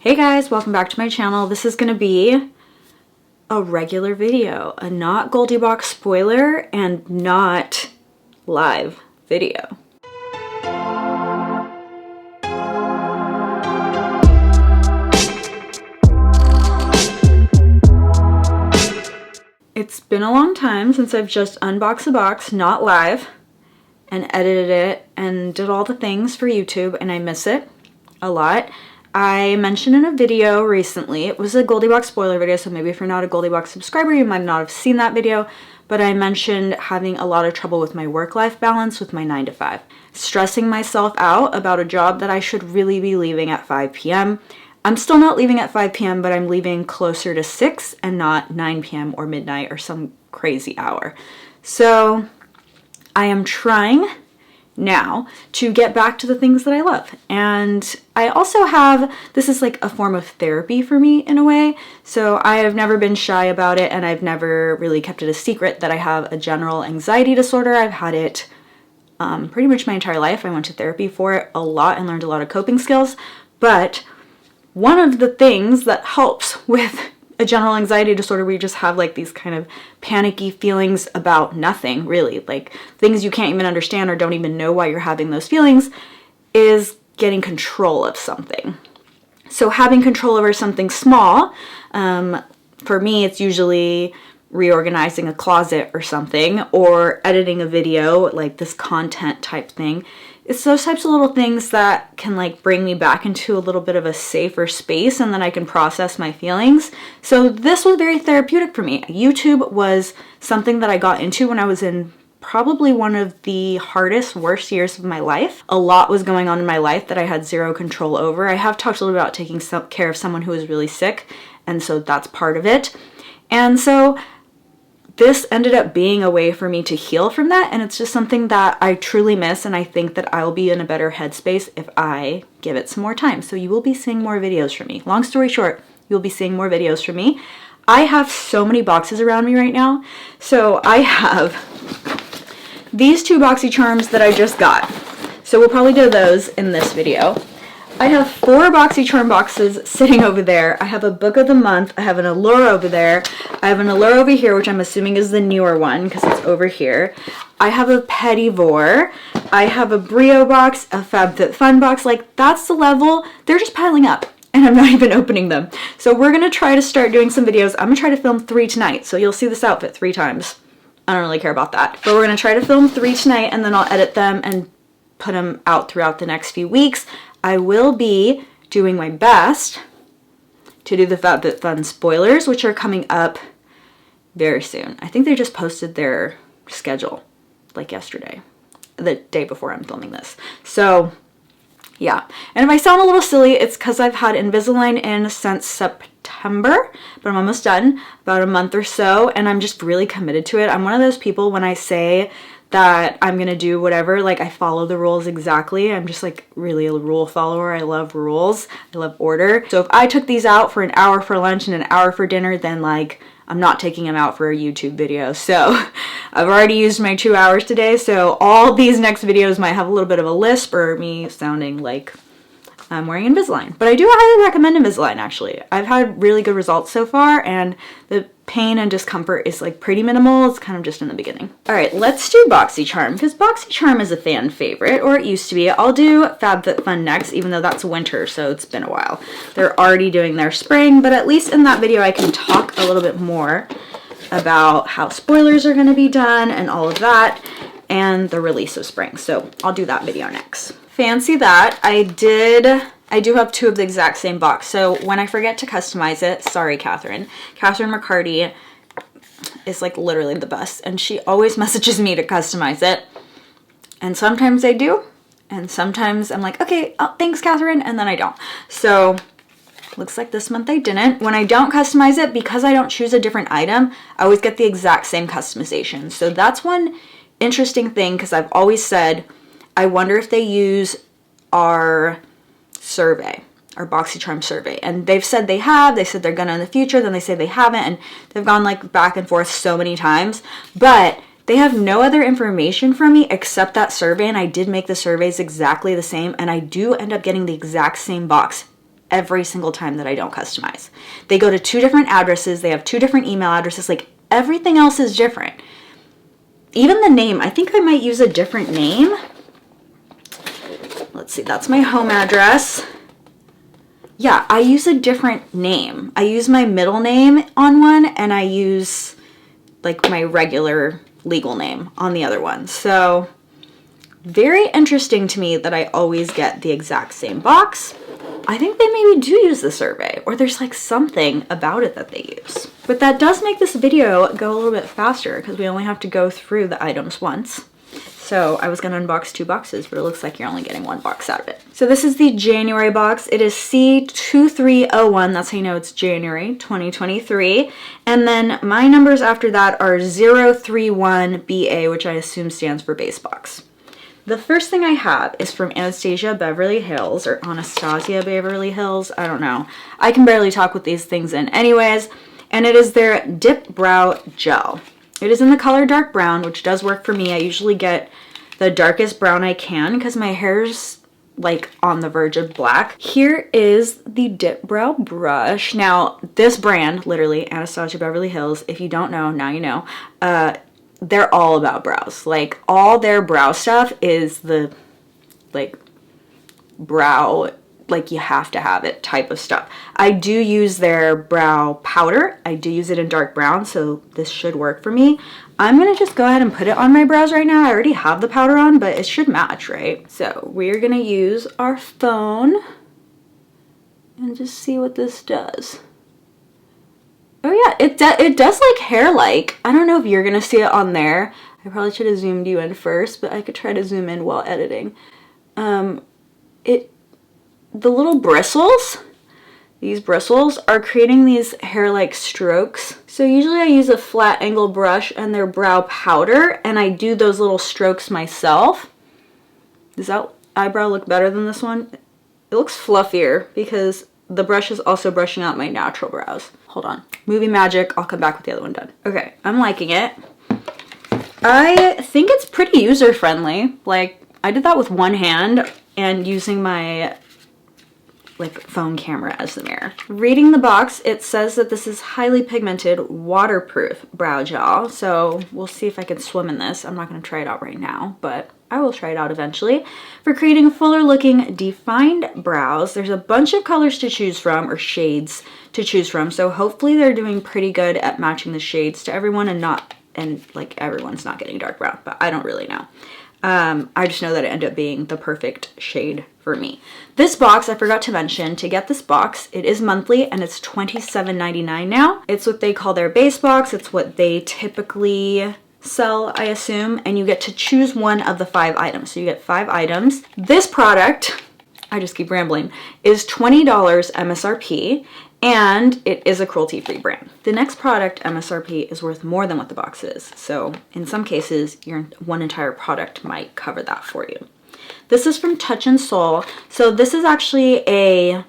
Hey guys, welcome back to my channel. This is going to be a regular video, a not Goldie Box spoiler and not live video. It's been a long time since I've just unboxed a box, not live, and edited it and did all the things for YouTube, and I miss it a lot. I mentioned in a video recently, it was a Goldie Box spoiler video, so maybe if you're not a Goldie Box subscriber, you might not have seen that video, but I mentioned having a lot of trouble with my work-life balance with my 9 to 5. Stressing myself out about a job that I should really be leaving at 5 p.m. I'm still not leaving at 5 p.m., but I'm leaving closer to 6 and not 9 p.m. or midnight or some crazy hour. So I am trying now to get back to the things that I love. And I also have, this is like a form of therapy for me in a way. So I have never been shy about it, and I've never really kept it a secret that I have a general anxiety disorder. I've had it pretty much my entire life. I went to therapy for it a lot and learned a lot of coping skills. But one of the things that helps with a general anxiety disorder where you just have like these kind of panicky feelings about nothing really, like things you can't even understand or don't even know why you're having those feelings, is getting control of something. So having control over something small, for me it's usually reorganizing a closet or something, or editing a video, like this content type thing. It's those types of little things that can like bring me back into a little bit of a safer space, and then I can process my feelings. So this was very therapeutic for me. YouTube was something that I got into when I was in probably one of the hardest, worst years of my life. A lot was going on in my life that I had zero control over. I have talked a little about taking care of someone who was really sick, and so that's part of it. And so this ended up being a way for me to heal from that, and it's just something that I truly miss, and I think that I'll be in a better headspace if I give it some more time. So you will be seeing more videos from me. Long story short, you'll be seeing more videos from me. I have so many boxes around me right now. So I have these two Boxycharms that I just got. So we'll probably do those in this video. I have 4 Boxycharm boxes sitting over there. I have a book of the month. I have an Allure over there. I have an Allure over here, which I'm assuming is the newer one because it's over here. I have a Petit Vour. I have a Brio box, a FabFitFun box. Like, that's the level. They're just piling up, and I'm not even opening them. So we're going to try to start doing some videos. I'm going to try to film 3 tonight, so you'll see this outfit 3 times. I don't really care about that. But we're going to try to film 3 tonight, and then I'll edit them and put them out throughout the next few weeks. I will be doing my best to do the FabFitFun spoilers, which are coming up very soon. I think they just posted their schedule like yesterday, the day before I'm filming this. So yeah, and if I sound a little silly, it's because I've had Invisalign in since September, but I'm almost done, about a month or so, and I'm just really committed to it. I'm one of those people, when I say that I'm gonna do whatever, like I follow the rules exactly. I'm just like really a rule follower. I love rules. I love order. So if I took these out for an hour for lunch and an hour for dinner, then like I'm not taking them out for a YouTube video. So I've already used my 2 hours today. So all these next videos might have a little bit of a lisp or me sounding like I'm wearing Invisalign. But I do highly recommend Invisalign, actually. I've had really good results so far, and the pain and discomfort is like pretty minimal. It's kind of just in the beginning. All right, let's do Boxycharm, because Boxycharm is a fan favorite, or it used to be. I'll do FabFitFun next, even though that's winter, so it's been a while. They're already doing their spring, but at least in that video I can talk a little bit more about how spoilers are going to be done and all of that, and the release of spring. So I'll do that video next. Fancy that. I do have 2 of the exact same box. So when I forget to customize it, sorry, Catherine McCarty is like literally the best, and she always messages me to customize it. And sometimes I do, and sometimes I'm like, okay, thanks, Catherine, and then I don't. So looks like this month I didn't. When I don't customize it, because I don't choose a different item, I always get the exact same customization. So that's one interesting thing, because I've always said, I wonder if they use our survey, our Boxycharm survey. And they've said they have. They said they're gonna in the future. Then they say they haven't. And they've gone like back and forth so many times. But they have no other information from me except that survey. And I did make the surveys exactly the same. And I do end up getting the exact same box every single time that I don't customize. They go to 2 different addresses. They have 2 different email addresses. Like, everything else is different. Even the name, I think I might use a different name. Let's see, that's my home address. Yeah, I use a different name. I use my middle name on one, and I use like my regular legal name on the other one. So very interesting to me that I always get the exact same box. I think they maybe do use the survey, or there's like something about it that they use. But that does make this video go a little bit faster because we only have to go through the items once. So I was gonna unbox 2 boxes, but it looks like you're only getting 1 box out of it. So this is the January box. It is C2301, that's how you know it's January 2023. And then my numbers after that are 031BA, which I assume stands for base box. The first thing I have is from Anastasia Beverly Hills, or Anastasia Beverly Hills, I don't know. I can barely talk with these things in anyways. And it is their Dip Brow Gel. It is in the color dark brown, which does work for me. I usually get the darkest brown I can because my hair's like on the verge of black. Here is the Dip Brow brush. Now, this brand, literally, Anastasia Beverly Hills, if you don't know, now you know, they're all about brows. Like, all their brow stuff is the, like, brow, like, you have to have it type of stuff. I do use their brow powder. I do use it in dark brown, so this should work for me. I'm gonna just go ahead and put it on my brows right now. I already have the powder on, but it should match, right? So we're gonna use our phone and just see what this does. Oh yeah, it does like hair-like. I don't know if you're gonna see it on there. I probably should have zoomed you in first, but I could try to zoom in while editing. The little bristles, these bristles are creating these hair-like strokes. So usually I use a flat angle brush and their brow powder, and I do those little strokes myself. Does that eyebrow look better than this one? It looks fluffier because the brush is also brushing out my natural brows. Hold on. Movie magic. I'll come back with the other one done. Okay, I'm liking it. I think it's pretty user-friendly. Like, I did that with one hand and using my like phone camera as the mirror. Reading the box, it says that this is highly pigmented, waterproof brow gel. So we'll see if I can swim in this. I'm not gonna try it out right now, but I will try it out eventually. For creating fuller looking defined brows, there's a bunch of colors to choose from, or shades to choose from. So hopefully they're doing pretty good at matching the shades to everyone and like everyone's not getting dark brown, but I don't really know. I just know that it ended up being the perfect shade for me. This box, I forgot to mention, to get this box, it is monthly and it's $27.99 now. It's what they call their base box. It's what they typically sell, I assume, and you get to choose one of the 5 items. So you get 5 items. This product, I just keep rambling, is $20 MSRP, and it is a cruelty-free brand. The next product MSRP is worth more than what the box is. So in some cases, your one entire product might cover that for you. This is from Touch and Soul. So this is actually a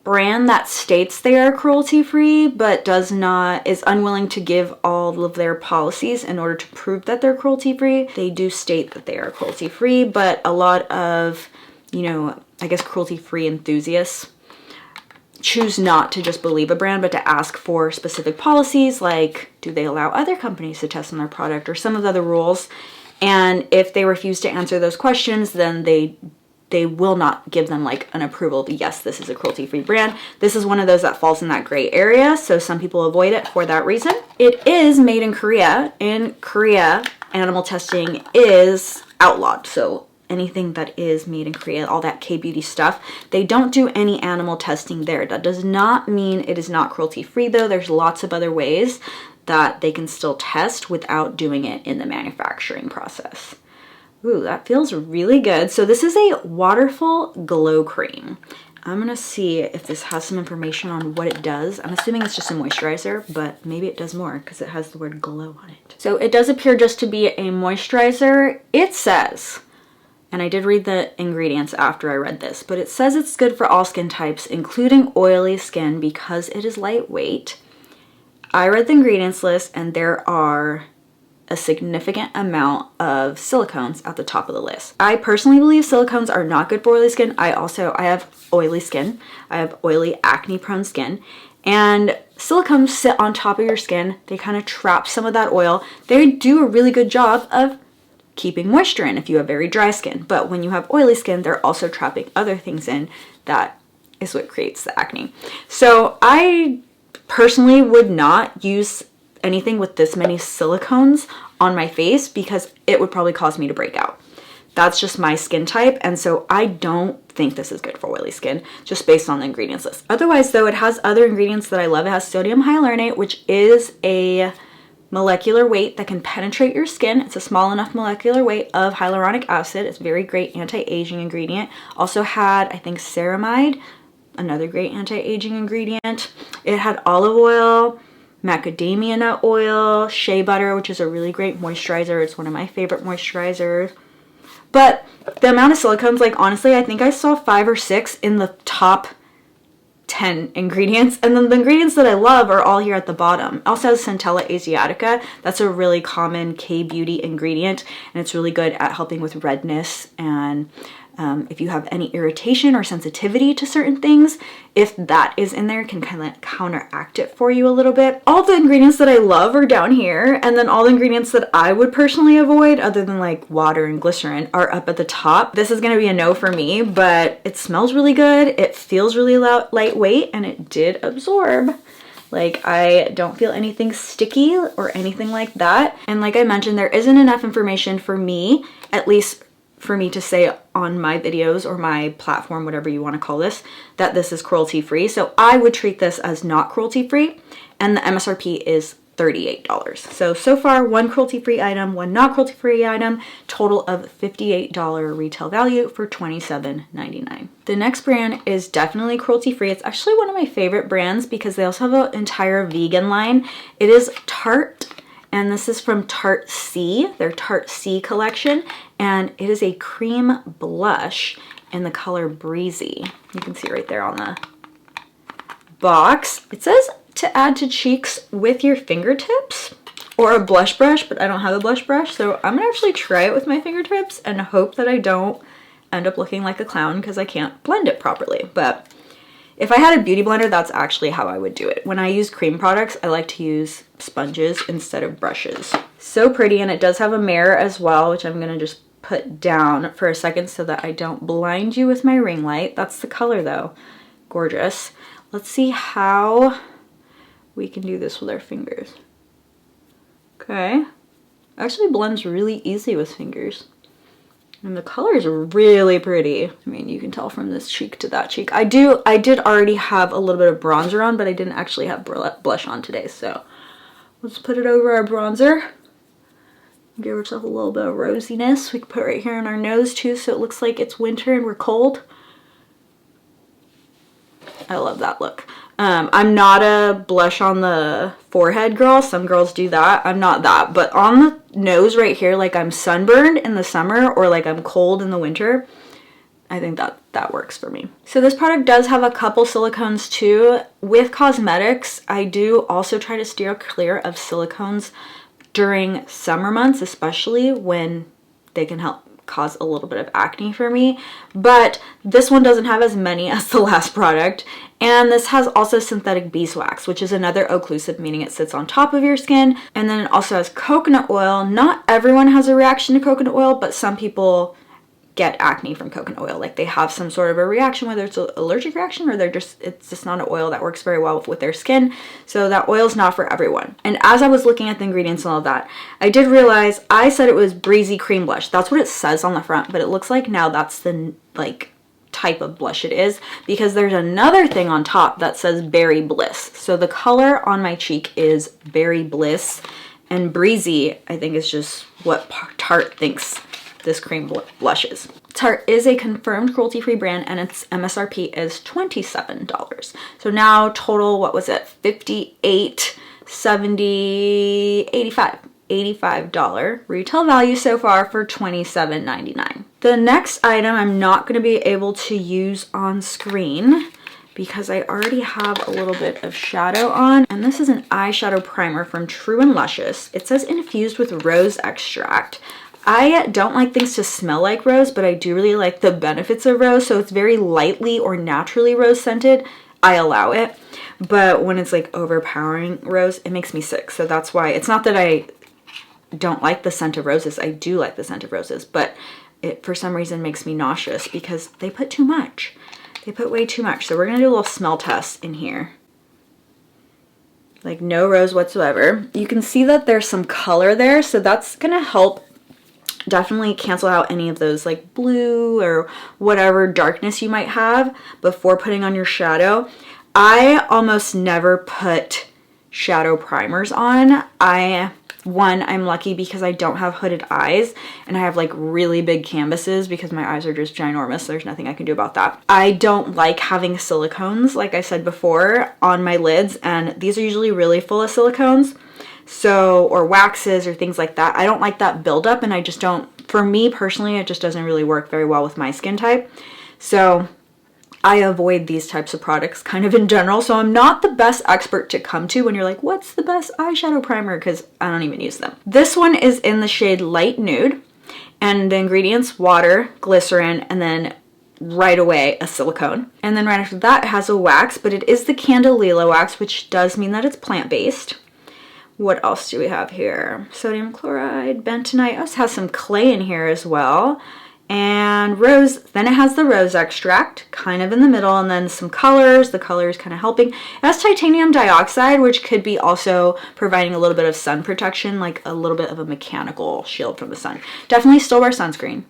brand that states they are cruelty-free, but is unwilling to give all of their policies in order to prove that they're cruelty-free. They do state that they are cruelty-free, but a lot of, you know, I guess cruelty-free enthusiasts choose not to just believe a brand, but to ask for specific policies, like do they allow other companies to test on their product, or some of the other rules. And if they refuse to answer those questions, then they will not give them like an approval of, yes, this is a cruelty-free brand. This is one of those that falls in that gray area, so some people avoid it for that reason. It is made in Korea. In Korea, animal testing is outlawed, so anything that is made in Korea, all that K-beauty stuff, they don't do any animal testing there. That does not mean it is not cruelty-free though. There's lots of other ways that they can still test without doing it in the manufacturing process. Ooh, that feels really good. So this is a waterful glow cream. I'm gonna see if this has some information on what it does. I'm assuming it's just a moisturizer, but maybe it does more because it has the word glow on it. So it does appear just to be a moisturizer. It says, and I did read the ingredients after I read this, but it says it's good for all skin types, including oily skin, because it is lightweight. I read the ingredients list and there are a significant amount of silicones at the top of the list. I personally believe silicones are not good for oily skin. I have oily skin. I have oily acne prone skin, and silicones sit on top of your skin. They kind of trap some of that oil. They do a really good job of keeping moisture in if you have very dry skin. But when you have oily skin, they're also trapping other things in. That is what creates the acne. So I personally would not use anything with this many silicones on my face because it would probably cause me to break out. That's just my skin type, and so I don't think this is good for oily skin just based on the ingredients list. Otherwise though, it has other ingredients that I love. It has sodium hyaluronate, which is a molecular weight that can penetrate your skin. It's a small enough molecular weight of hyaluronic acid. It's a very great anti-aging ingredient. Also had, I think, ceramide, another great anti-aging ingredient. It had olive oil, macadamia nut oil, shea butter, which is a really great moisturizer. It's one of my favorite moisturizers. But the amount of silicones, like honestly, I think I saw 5 or 6 in the top 10 ingredients, and then the ingredients that I love are all here at the bottom. It also has Centella asiatica. That's a really common K-beauty ingredient, and it's really good at helping with redness, and if you have any irritation or sensitivity to certain things, if that is in there, it can kind of counteract it for you a little bit. All the ingredients that I love are down here, and then all the ingredients that I would personally avoid, other than like water and glycerin, are up at the top. This is going to be a no for me, but it smells really good, it feels really lightweight, and it did absorb. Like, I don't feel anything sticky or anything like that. And like I mentioned, there isn't enough information for me, at least for me to say on my videos or my platform, whatever you want to call this, that this is cruelty free. So I would treat this as not cruelty free, and the MSRP is $38. So far, one cruelty free item, one not cruelty free item, total of $58 retail value for $27.99. The next brand is definitely cruelty free. It's actually one of my favorite brands because they also have an entire vegan line. It is Tarte, and this is from Tarte C, their Tarte C collection, and it is a cream blush in the color Breezy. You can see right there on the box. It says to add to cheeks with your fingertips or a blush brush, but I don't have a blush brush, so I'm gonna actually try it with my fingertips and hope that I don't end up looking like a clown because I can't blend it properly. But if I had a beauty blender, that's actually how I would do it. When I use cream products, I like to use sponges instead of brushes. So pretty, and it does have a mirror as well, which I'm gonna just put down for a second so that I don't blind you with my ring light. That's the color though. Gorgeous. Let's see how we can do this with our fingers. Okay. Actually blends really easy with fingers. And the color is really pretty. I mean, you can tell from this cheek to that cheek. I did already have a little bit of bronzer on, but I didn't actually have blush on today. So let's put it over our bronzer. Give ourselves a little bit of rosiness. We can put it right here on our nose too, so it looks like it's winter and we're cold. I love that look. I'm not a blush on the forehead girl. Some girls do that. I'm not that. But on the nose right here, like I'm sunburned in the summer or like I'm cold in the winter, I think that works for me. So this product does have a couple silicones too. With cosmetics, I do also try to steer clear of silicones during summer months, especially when they can help cause a little bit of acne for me, but this one doesn't have as many as the last product. And this has also synthetic beeswax, which is another occlusive, meaning it sits on top of your skin. And then it also has coconut oil. Not everyone has a reaction to coconut oil, but some people get acne from coconut oil. Like they have some sort of a reaction, whether it's an allergic reaction or it's just not an oil that works very well with their skin. So that oil is not for everyone. And as I was looking at the ingredients and all of that, I did realize I said it was Breezy Cream Blush. That's what it says on the front, but it looks like now that's the like type of blush it is, because there's another thing on top that says Berry Bliss. So the color on my cheek is Berry Bliss, and Breezy I think is just what Tarte thinks this cream blush is. Tarte is a confirmed cruelty-free brand, and its MSRP is $27. So now total, what was it? $58, $70, $85 retail value so far for $27.99. The next item I'm not going to be able to use on screen because I already have a little bit of shadow on. And this is an eyeshadow primer from True and Luscious. It says infused with rose extract. I don't like things to smell like rose, but I do really like the benefits of rose. So it's very lightly or naturally rose scented. I allow it. But when it's like overpowering rose, it makes me sick. So that's why, it's not that I don't like the scent of roses. I do like the scent of roses, but it for some reason makes me nauseous because they put too much. They put way too much. So we're gonna do a little smell test in here. Like no rose whatsoever. You can see that there's some color there, so that's gonna help definitely cancel out any of those like blue or whatever darkness you might have before putting on your shadow. I almost never put shadow primers on. I'm lucky because I don't have hooded eyes and I have like really big canvases because my eyes are just ginormous. There's nothing I can do about that. I don't like having silicones, like I said before, on my lids, and these are usually really full of silicones. So, or waxes or things like that. I don't like that buildup, and I just don't, for me personally, it just doesn't really work very well with my skin type. So I avoid these types of products kind of in general. So I'm not the best expert to come to when you're like, what's the best eyeshadow primer? Because I don't even use them. This one is in the shade Light Nude, and the ingredients, water, glycerin, and then right away a silicone. And then right after that it has a wax, but it is the Candelilla wax, which does mean that it's plant-based. What else do we have here? Sodium chloride, bentonite. Oh, it has some clay in here as well. And rose, then it has the rose extract kind of in the middle, and then some colors. The colors kind of helping. It has titanium dioxide, which could be also providing a little bit of sun protection, like a little bit of a mechanical shield from the sun. Definitely still wear sunscreen.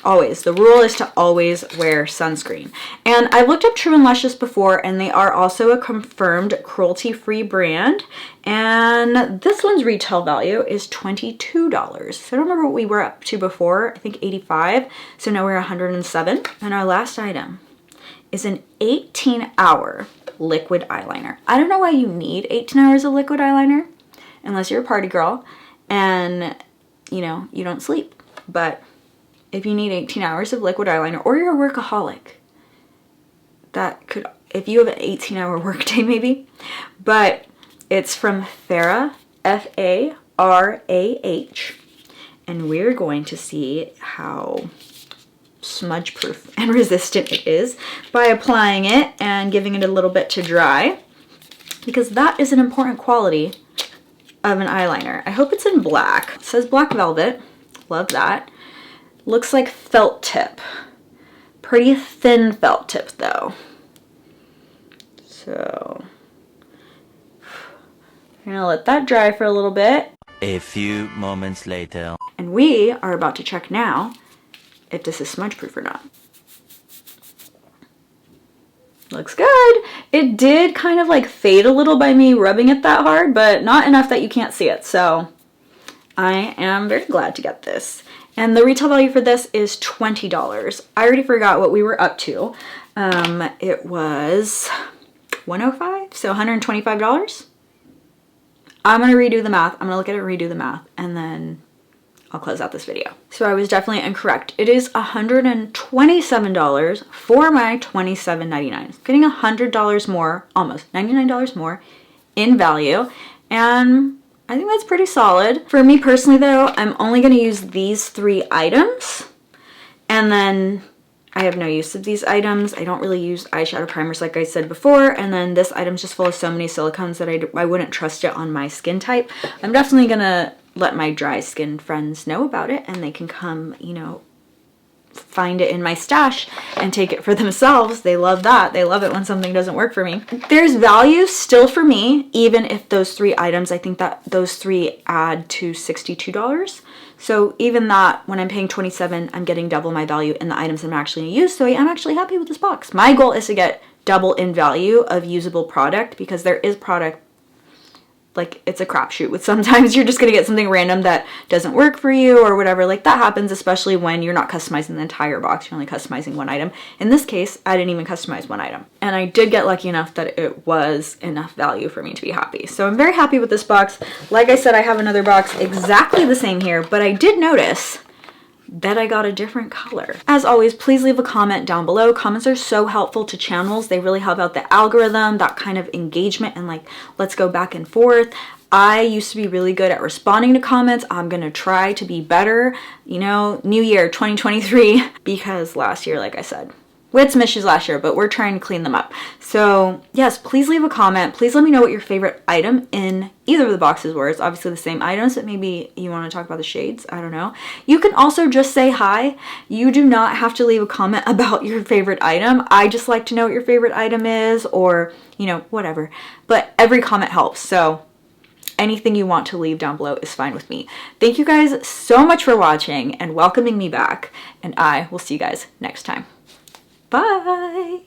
Always. The rule is to always wear sunscreen. And I've looked up True and Luscious before, and they are also a confirmed cruelty-free brand. And this one's retail value is $22. So I don't remember what we were up to before. I think 85. So now we're 107. And our last item is an 18-hour liquid eyeliner. I don't know why you need 18 hours of liquid eyeliner unless you're a party girl and, you know, you don't sleep. But if you need 18 hours of liquid eyeliner, or you're a workaholic, that could, if you have an 18-hour workday maybe. But it's from F.A.R.A.H, F-A.R.A.H, and we're going to see how smudge proof and resistant it is by applying it and giving it a little bit to dry, because that is an important quality of an eyeliner. I hope it's in black. It says black velvet. Love that. Looks like felt tip. Pretty thin felt tip though. So I'm gonna let that dry for a little bit. A few moments later. And we are about to check now if this is smudge proof or not. Looks good. It did kind of like fade a little by me rubbing it that hard, but not enough that you can't see it. So I am very glad to get this. And the retail value for this is $20. I already forgot what we were up to. It was $105, so $125. I'm gonna redo the math. I'm gonna look at it and redo the math, and then I'll close out this video. So I was definitely incorrect. It is $127 for my $27.99. Getting $100 more, almost $99 more in value, and I think that's pretty solid. For me personally though, I'm only gonna use these 3 items, and then I have no use of these items. I don't really use eyeshadow primers like I said before, and then this item's just full of so many silicones that I wouldn't trust it on my skin type. I'm definitely gonna let my dry skin friends know about it, and they can come, you know, find it in my stash and take it for themselves. They love that. They love it when something doesn't work for me. There's value still for me, even if those 3 items, I think that those 3 add to $62. So even that, when I'm paying $27, I'm getting double my value in the items I'm actually gonna use. So I'm actually happy with this box. My goal is to get double in value of usable product, because there is product, like, it's a crapshoot with sometimes you're just gonna get something random that doesn't work for you or whatever. Like, that happens, especially when you're not customizing the entire box, you're only customizing one item. In this case, I didn't even customize one item, and I did get lucky enough that it was enough value for me to be happy. So I'm very happy with this box. Like I said, I have another box exactly the same here, but I did notice bet I got a different color. As always, please leave a comment down below. Comments are so helpful to channels. They really help out the algorithm, that kind of engagement, and like, let's go back and forth. I used to be really good at responding to comments. I'm gonna try to be better, you know, new year 2023, because last year, like I said, we had some issues last year, but we're trying to clean them up. So yes, please leave a comment. Please let me know what your favorite item in either of the boxes were. It's obviously the same items, but maybe you want to talk about the shades. I don't know. You can also just say hi. You do not have to leave a comment about your favorite item. I just like to know what your favorite item is, or, you know, whatever. But every comment helps. So anything you want to leave down below is fine with me. Thank you guys so much for watching and welcoming me back. And I will see you guys next time. Bye.